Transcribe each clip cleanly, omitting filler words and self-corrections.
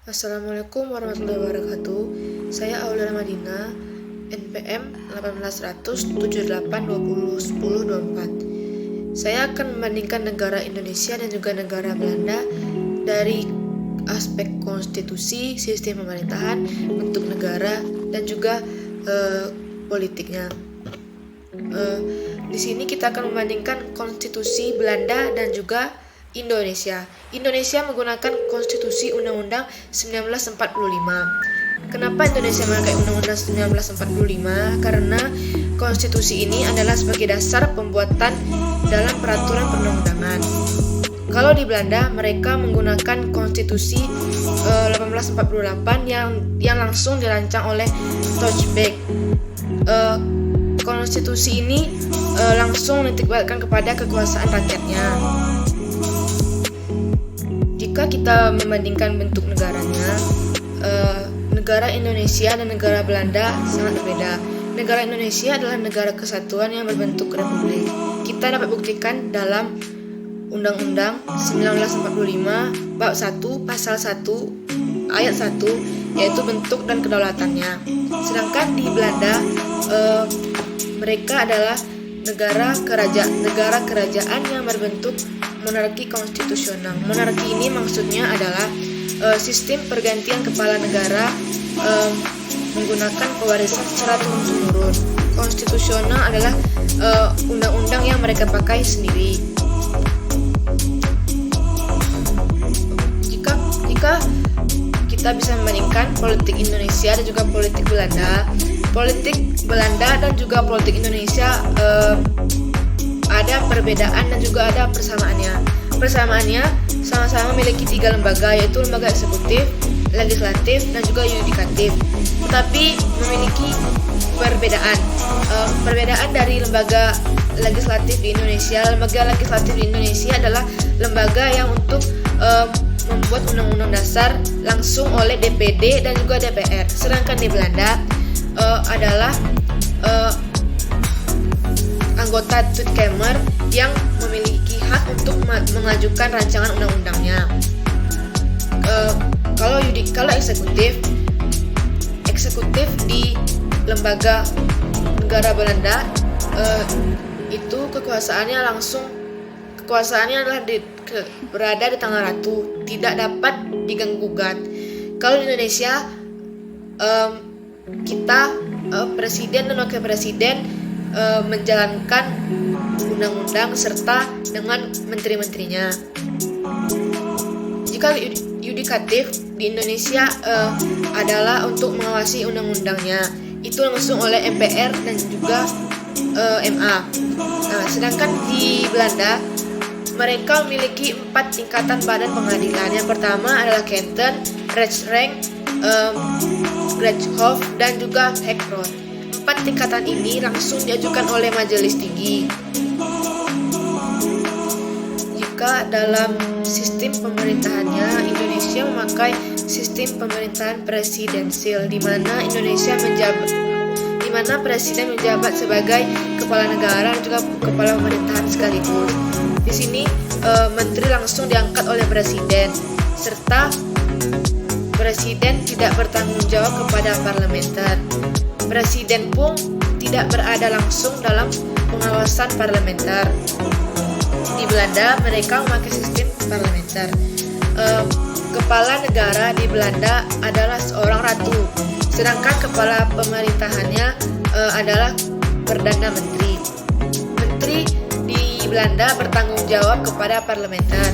Assalamualaikum warahmatullahi wabarakatuh. Saya Aulia Madina, NPM 180078201024. Saya akan membandingkan negara Indonesia dan juga negara Belanda dari aspek konstitusi, sistem pemerintahan, bentuk negara, dan juga politiknya. Di sini kita akan membandingkan konstitusi Belanda dan juga Indonesia. Indonesia menggunakan konstitusi Undang-Undang 1945. Kenapa Indonesia memakai Undang-Undang 1945? Karena konstitusi ini adalah sebagai dasar pembuatan dalam peraturan perundang-undangan. Kalau di Belanda, mereka menggunakan konstitusi 1848 yang langsung dirancang oleh Toch-Beek. Konstitusi ini langsung menitikberatkan kepada kekuasaan rakyatnya. Jika kita membandingkan bentuk negaranya, negara Indonesia dan negara Belanda sangat berbeda. Negara Indonesia adalah negara kesatuan yang berbentuk republik. Kita dapat buktikan dalam Undang-Undang 1945 Bab 1 Pasal 1 Ayat 1, yaitu bentuk dan kedaulatannya. Sedangkan di Belanda, mereka adalah negara kerajaan yang berbentuk monarki konstitusional. Monarki ini maksudnya adalah sistem pergantian kepala negara menggunakan pewarisan secara turun-temurun. Konstitusional adalah undang-undang yang mereka pakai sendiri. Jika kita bisa membandingkan politik Indonesia dan juga politik Belanda, politik Belanda dan juga politik Indonesia ada perbedaan dan juga ada persamaannya. Persamaannya sama-sama memiliki 3 lembaga, yaitu lembaga eksekutif, legislatif, dan juga yudikatif. Tetapi memiliki perbedaan. Perbedaan dari lembaga legislatif di Indonesia. Lembaga legislatif di Indonesia adalah lembaga yang untuk membuat undang-undang dasar langsung oleh DPD dan juga DPR. Sedangkan di Belanda adalah anggota Tweede Kamer yang memiliki hak untuk mengajukan rancangan undang-undangnya. Kalau eksekutif di lembaga negara Belanda itu kekuasaannya adalah berada di tangan ratu, tidak dapat diganggu-gugat. Kalau di Indonesia kita presiden dan wakil presiden menjalankan undang-undang serta dengan menteri-menterinya. Jika yudikatif di Indonesia adalah untuk mengawasi undang-undangnya, itu langsung oleh MPR dan juga MA. Sedangkan di Belanda mereka memiliki 4 tingkatan badan pengadilan. Yang pertama adalah Kenten, Rechtsrank, Gerechtshof, dan juga Hekroot. 4 tingkatan ini langsung diajukan oleh majelis tinggi. Jika dalam sistem pemerintahannya, Indonesia memakai sistem pemerintahan presidensil, di mana presiden menjabat sebagai kepala negara dan juga kepala pemerintahan sekaligus. Di sini menteri langsung diangkat oleh presiden, serta presiden tidak bertanggung jawab kepada parlementer. Presiden pun tidak berada langsung dalam pengawasan parlementer. Di Belanda mereka memakai sistem parlementer. Kepala negara di Belanda adalah seorang ratu, sedangkan kepala pemerintahannya adalah Perdana Menteri. Menteri di Belanda bertanggung jawab kepada parlementer.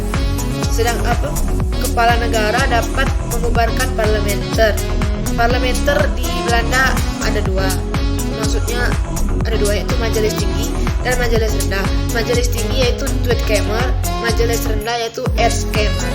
Kepala negara dapat membubarkan parlementer. Parlementer di Belanda ada 2. Maksudnya ada 2, yaitu majelis tinggi dan majelis rendah. Majelis tinggi yaitu Tweede Kamer, majelis rendah yaitu Eerste Kamer.